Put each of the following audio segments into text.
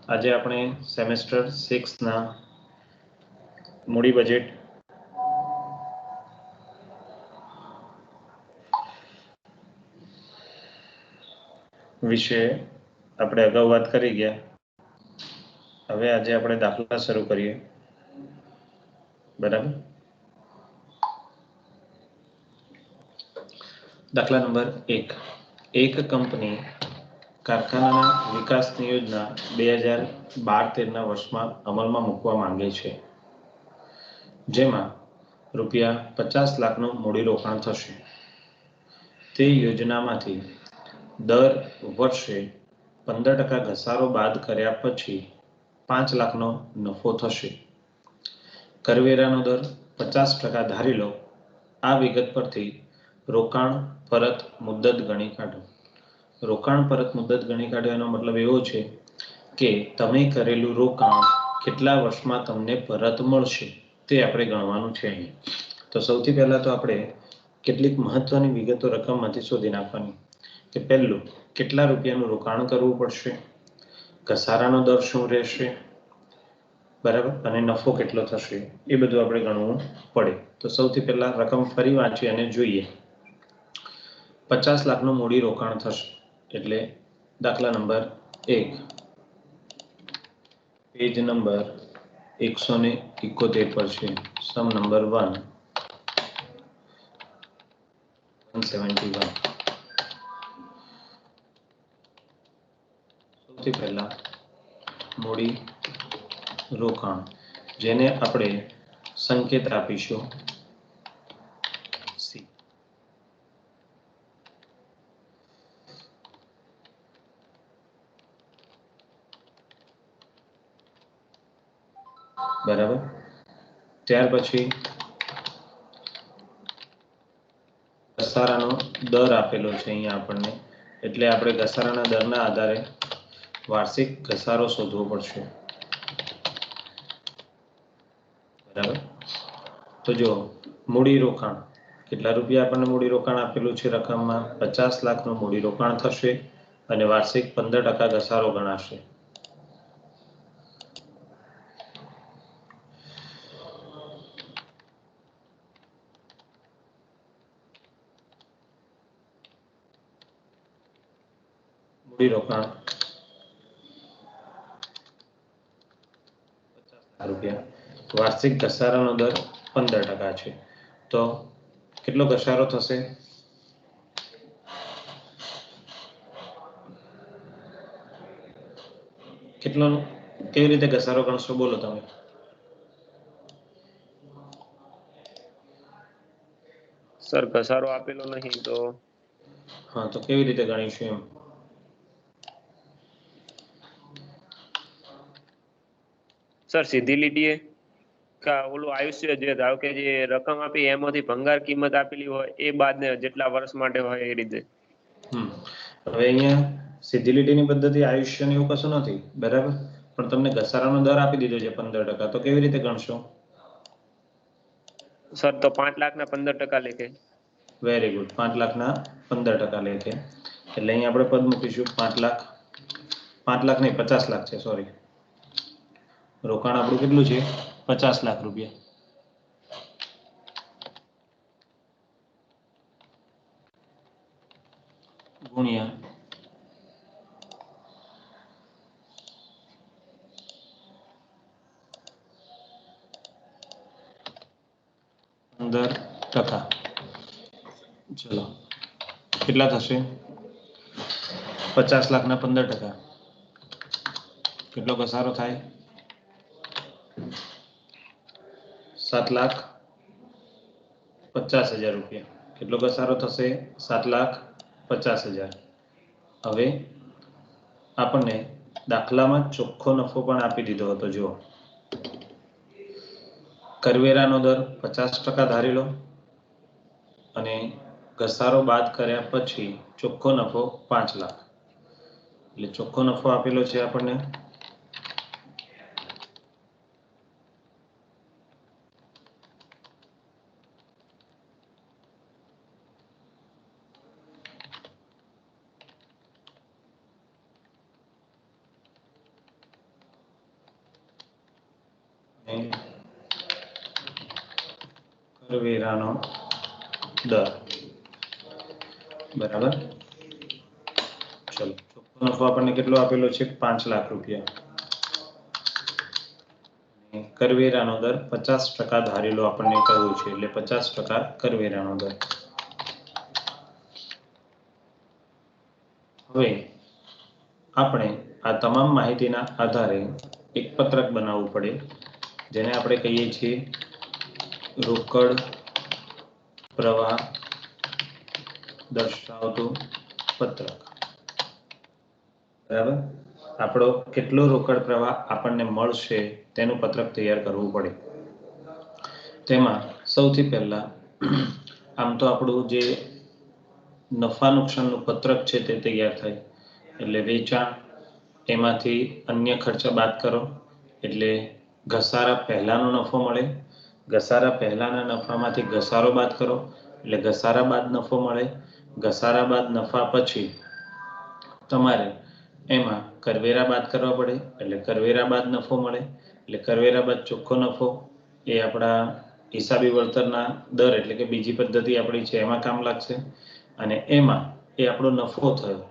આજે આપણે સેમેસ્ટર 6 ના મૂડી બજેટ વિશે આપણે અગાઉ વાત કરી ગયા. હવે આજે આપણે દાખલા શરૂ કરીએ. બરાબર. દાખલા નંબર 1. એક કંપની કારખાનાના વિકાસની યોજના 2012-13ના વર્ષમાં અમલમાં મૂકવા માંગે છે, જેમાં રૂપિયા 50 લાખનું મૂડીરોકાણ થશે. તે યોજનામાંથી દર વર્ષે 15% ઘસારો બાદ કર્યા પછી 5 લાખનો નફો થશે. કરવેરાનો દર 50% ધારી લો. આ વિગત પરથી રોકાણ પરત મુદ્દત ગણી કાઢો. રોકાણ પરત મુદ્દત ગણી કાઢો એનો મતલબ એવો છે કે તમે કરેલું રોકાણ કેટલા વર્ષમાં તમને પરત મળશે તે આપણે ગણવાનું છે અહીં. તો સૌથી પહેલા તો આપણે કેટલીક મહત્વની વિગતો રકમમાંથી શોધી નાખવાની. કે પહેલું, કેટલા રૂપિયાનું રોકાણ કરવું પડશે, ઘસારાનો દર શું રહેશે, બરાબર, અને નફો કેટલો થશે, એ બધું આપણે ગણવું પડે. તો સૌથી પહેલા રકમ ફરી વાંચી અને જોઈએ. 50 લાખનું મૂડી રોકાણ થશે એટલે દાખલા નંબર 1, પેજ નંબર 171 પર છે. સમ નંબર 1, 171. સૌથી પહેલા મૂડી રોકાણ, જેને આપણે સંકેત આપીશું સી. બરાબર. ત્યાર પછી ઘસારાનો દર આપેલો છે અહીંયા આપણને, એટલે આપણે ઘસારાના દરના આધારે વાર્ષિક ઘસારો શોધવો પડશે. બરાબર. તો જો મૂડી રોકાણ, કેટલા રૂપિયા આપણને મૂડી રોકાણ આપેલું છે રકમમાં? 50 લાખનું મૂડી રોકાણ થશે અને વાર્ષિક 15% ઘસારો ગણાશે. મૂડી રોકાણ 50 લાખ રૂપિયા, વાર્ષિક ઘસારાનો દર 15% છે. તો કેટલો ઘસારો થશે? કેટલો, કેવી રીતે ઘસારો ગણશો બોલો તમે? સર ઘસારો આપેલો નહીં તો હા, તો કેવી રીતે ગણીશું એમ? સર સીધી લીટીએ ઓલું આયુષ્ય જે ધારો કે જે રકમ આપી એમાંથી ભંગાર કિંમત આપેલી હોય એ બાદ ને જેટલા વર્ષ માટે હોય એ રીતે. હવે અહીંયા સીધી લીટીની પદ્ધતિ આયુષ્યની એવું કશું નથી, બરાબર, પણ તમને ઘસારાનો દર આપી દીધો છે 15%, તો કેવી રીતે ગણશો? સર તો 5 લાખના 15% લેખે. વેરી ગુડ, 5 લાખના 15% લેખે. એટલે અહીં આપણે પદ મૂકીશું 5 લાખ, 5 લાખ નહીં 50 લાખ છે, સોરી. રોકાણ આપણું કેટલું છે? 50 લાખ રૂપિયા. ગુણ્યા 15%. ચલો, કેટલા થશે? 50 લાખના 15%. કેટલો ઘસારો થાય? 7,50,000 રૂપિયા. કેટલો ઘસારો થશે? 7,50,000. હવે આપણને દાખલામાં ચોખ્ખો નફો પણ આપી દીધો હતો. જુઓ, કરવેરાનો દર 50% ધારી લો અને ઘસારો બાદ કર્યા પછી ચોખ્ખો નફો 5 લાખ. એટલે ચોખ્ખો નફો આપેલો છે આપણને કરવેરાનો દર બરાબર. ચલો ચોખ્ખો નફો આપણને કેટલો આપેલો છે 5 લાખ રૂપિયા. કરવેરાનો દર 50% ધારેલો આપણને કહ્યું છે એટલે 50% કરવેરાનો દર. હવે આપણે આ તમામ માહિતીના આધારે એક પત્રક બનાવવું પડે જેને આપણે કહીએ છીએ રોકડ પ્રવાહ દર્શાવતું પત્રક. બરાબર. આપણો કેટલો રોકડ પ્રવાહ આપણને મળશે તેનું પત્રક તૈયાર કરવું પડે. તેમાં સૌથી પહેલા આમ તો આપણું જે નફા નુકસાનનું પત્રક છે તે તૈયાર થાય એટલે વેચાણ, એમાંથી અન્ય ખર્ચા બાદ કરો એટલે ઘસારા પહેલાનો નફો મળે. ઘસારા પહેલાના નફામાંથી ઘસારો બાદ કરો એટલે ઘસારા બાદ નફો મળે. ઘસારા બાદ નફા પછી તમારે એમાં કરવેરા બાદ કરવા પડે એટલે કરવેરા બાદ નફો મળે. એટલે કરવેરા બાદ ચોખ્ખો નફો એ આપણા હિસાબી વળતરના દર એટલે કે બીજી પદ્ધતિ આપણી છે એમાં કામ લાગશે. અને એમાં એ આપણો નફો થયો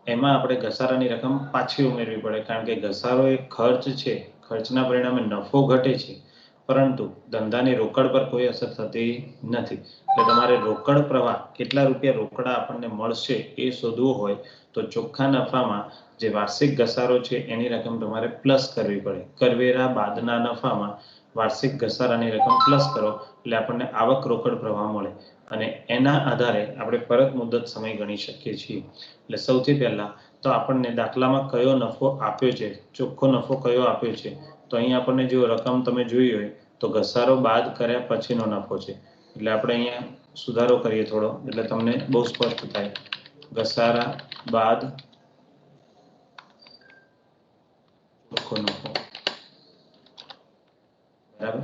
એમાં આપણે ઘસારાની રકમ પાછી ઉમેરવી પડે કારણ કે ઘસારો એ ખર્ચ છે. ખર્ચના પરિણામે નફો ઘટે છે પરંતુ ધંધાની રોકડ પર કોઈ અસર થતી નથી. એટલે તમારે રોકડ પ્રવાહ કેટલા રૂપિયા રોકડા આપણને મળશે એ શોધવું હોય તો ચોખ્ખા નફામાં જે વાર્ષિક ઘસારો છે એની રકમ તમારે પ્લસ કરવી પડે. કરવેરા બાદના નફામાં વાર્ષિક ઘસારાની રકમ પ્લસ કરો એટલે આપણને આવક રોકડ પ્રવાહ મળે અને એના આધારે આપણે પરત મુદત સમય ગણી શકીએ છીએ. એટલે સૌથી પહેલા તો આપણને દાખલામાં કયો નફો આપ્યો છે, ચોખ્ખો નફો કયો આપ્યો છે, તો અહીં આપણને જો રકમ તમે જોઈ હોય તો ઘસારો બાદ કર્યા પછીનો નફો છે. એટલે આપણે અહીંયા સુધારો કરીએ થોડો એટલે તમને બહુ સ્પષ્ટ થાય. ઘસારા બાદ ચોખ્ખો નફો. બરાબર.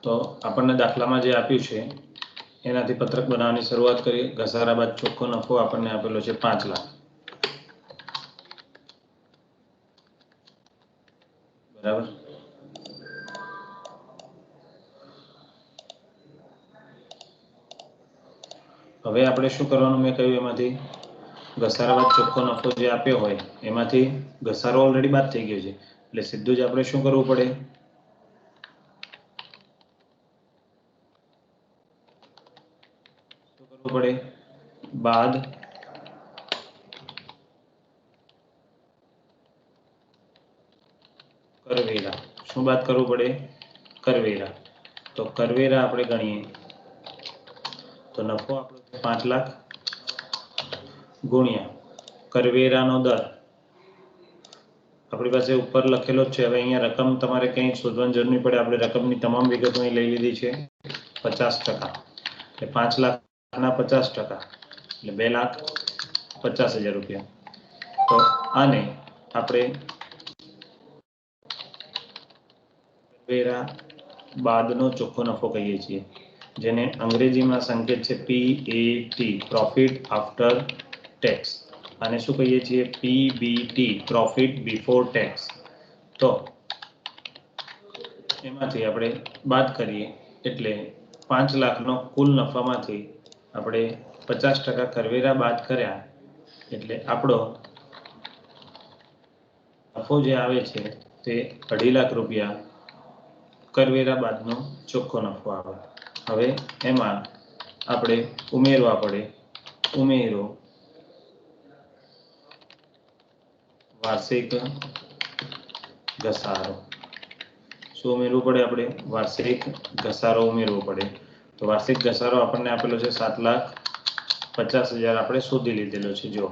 તો આપણને દાખલામાં જે આપ્યું છે એનાથી પત્રક બનાવવાની શરૂઆત કરીએ. ઘસારા બાદ ચોખ્ખો નફો આપણને આપેલો છે 5 લાખ. બરાબર. હવે આપણે શું કરવાનું મેં કહ્યું એમાંથી ઘસારા બાદ ચોખ્ખો નફો જે આપ્યો હોય એમાંથી ઘસારો ઓલરેડી બાદ થઈ ગયો છે એટલે સીધું જ આપણે શું કરવું પડે? બાદ કરવેરા. શું બાદ કરવું પડે? કરવેરા. તો કરવેરા આપણે ગણીએ તો નફો આપણો 5 લાખ ગુણ્યા કરવેરાનો દર આપણી પાસે ઉપર લખેલો જ છે. હવે અહીંયા રકમ તમારે કંઈ શોધવાની જરૂર નહીં પડે. આપણે રકમની તમામ વિગતો અહીં લઈ લીધી છે 50%. એટલે 5 લાખના 50% એટલે 2,50,000 રૂપિયા. તો આને આપણે કરવેરા બાદનો ચોખ્ખો નફો કહીએ છીએ જેને અંગ્રેજીમાં સંકેત છે PAT, પ્રોફિટ આફ્ટર ટેક્સ. આને શું કહીએ છીએ? PBT, profit before tax. તો એમાંથી આપણે બાદ કરીએ એટલે 5 લાખનો કુલ નફામાંથી આપણે 50% કરવેરા બાદ કર્યા એટલે આપણો નફો જે આવે છે તે 2.5 લાખ રૂપિયા કરવેરા બાદનો ચોખ્ખો નફો આવે. હવે એમાં આપણે ઉમેરવા પડે. ઉમેરો વાર્ષિક ઘસારો. શું ઉમેરવું પડે? આપણે વાર્ષિક ઘસારો ઉમેરવો પડે. તો વાર્ષિક ઘસારો આપણને આપેલો છે 7,50,000 આપણે શોધી લીધેલો છે. જો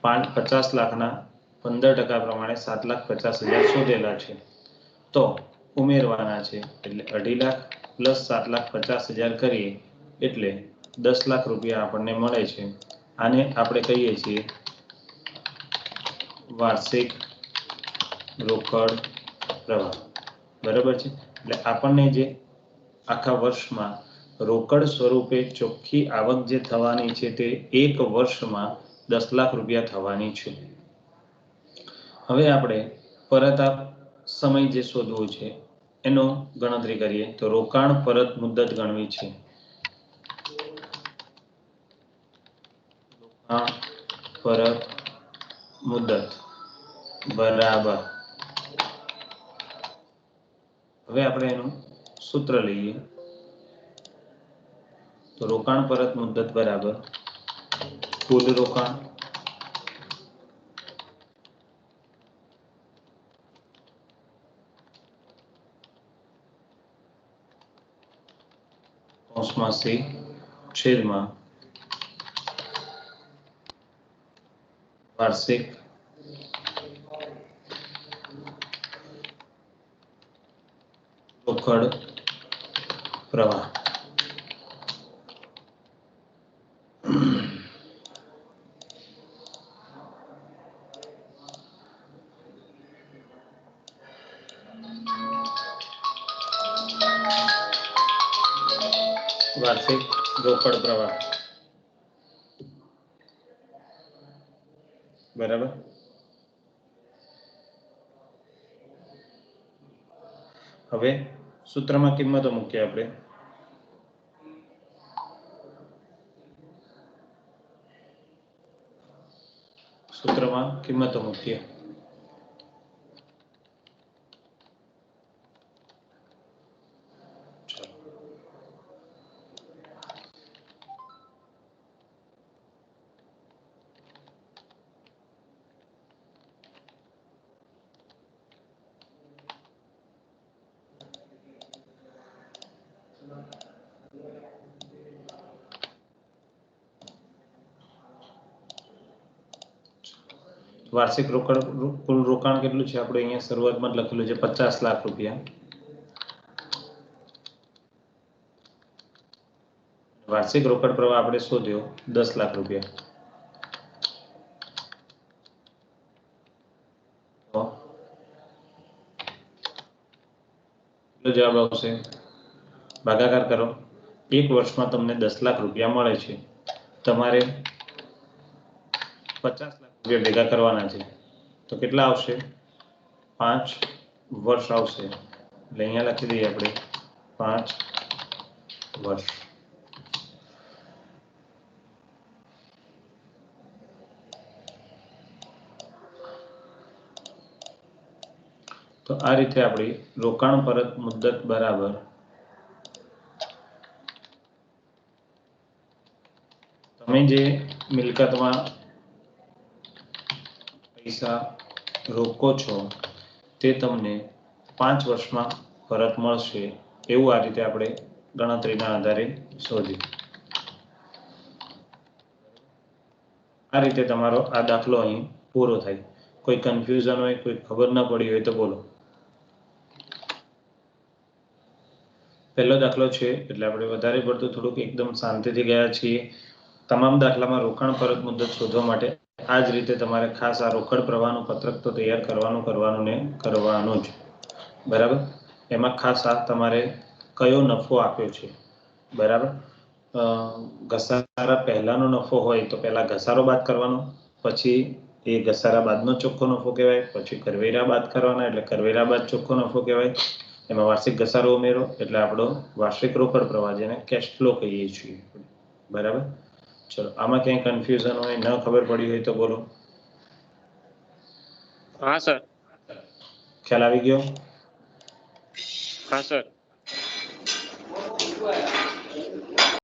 50 લાખના 15% પ્રમાણે 7,50,000 શોધેલા છે તો ઉમેરવાના છે એટલે 2.5 લાખ પ્લસ 7,50,000 કરીએ એટલે 10 લાખ રૂપિયા આપણને મળે છે. આને આપણે કહીએ છીએ વાર્ષિક રોકડ પ્રવાહ બરાબર છે. એટલે આપણને જે આખા વર્ષમાં રોકડ સ્વરૂપે ચોખ્ખી આવક જે થવાની છે તે એક વર્ષમાં 10 લાખ રૂપિયા થવાની છે. હવે આપણે પરત સમય જે શોધવો છે એનો ગણતરી કરીએ તો રોકાણ પરત મુદત ગણવી છે. રોકાણ પરત મુદત બરાબર. હવે આપણે એનું સૂત્ર લઈએ તો રોકાણ પરત મુદત બરાબર કુલ રોકાણ કૌંસમાં C છેદમાં વાર્ષિક રોકડ પ્રવાહ. વાર્ષિક રોકડ પ્રવાહ બરાબર. હવે સૂત્રમાં કિંમતો મૂકીએ આપણે. સૂત્રમાં કિંમતો મૂકીએ. વાર્ષિક રોકડ કુલ રોકાણ કેટલું છે આપણે અહીંયા શરૂઆતમાં લખેલું છે 50 લાખ રૂપિયા. વાર્ષિક રોકડ પ્રવાહ આપણે શોધ્યો 10 લાખ રૂપિયા. તો કેટલો જવાબ આવશે? ભાગાકાર કરો. એક વર્ષમાં તમને 10 લાખ રૂપિયા મળે છે. તમારે 50 લાખ રૂપિયા ભેગા કરવાના છે. તો કેટલા આવશે? 5 વર્ષ આવશે. એટલે અહીંયા લખી દઈએ આપણે 5 વર્ષ. તો આ રીતે આપણી રોકાણ પરત મુદત બરાબર તમે જે મિલકતમાં પૈસા રોકો છો તે તમને 5 વર્ષમાં પરત મળશે એવું આ રીતે આપણે ગણતરીના આધારે શોધ્યું. આ રીતે તમારો આ દાખલો અહીં પૂરો થાય. કોઈ કન્ફ્યુઝન હોય, કોઈ ખબર ન પડી હોય તો બોલો. પહેલો દાખલો છે એટલે આપણે વધારે પડતું થોડુંક એકદમ શાંતિથી ગયા છીએ. તમામ દાખલામાં રોકાણ પરત મુદત શોધવા માટે આ જ રીતે તમારે ખાસ આ રોકડ પ્રવાહનું પત્રક તો તૈયાર કરવાનું જ. બરાબર. એમાં ખાસ આ તમારે કયો નફો આપ્યો છે. બરાબર. ઘસારા પહેલાનો નફો હોય તો પહેલા ઘસારો બાદ કરવાનો, પછી એ ઘસારા બાદનો ચોખ્ખો નફો કહેવાય, પછી કરવેરા બાદ કરવાના એટલે કરવેરા બાદ ચોખ્ખો નફો કહેવાય. એમાં વાર્ષિક ઘસારો ઉમેરો એટલે આપણો વાર્ષિક રોકડ પ્રવાહ જેને કેશ ફ્લો કહીએ છીએ. બરાબર. ચલો આમાં ક્યાંય કન્ફ્યુઝન હોય, ન ખબર પડી હોય તો બોલો. હા સર. ખ્યાલ આવી ગયો? હા સર.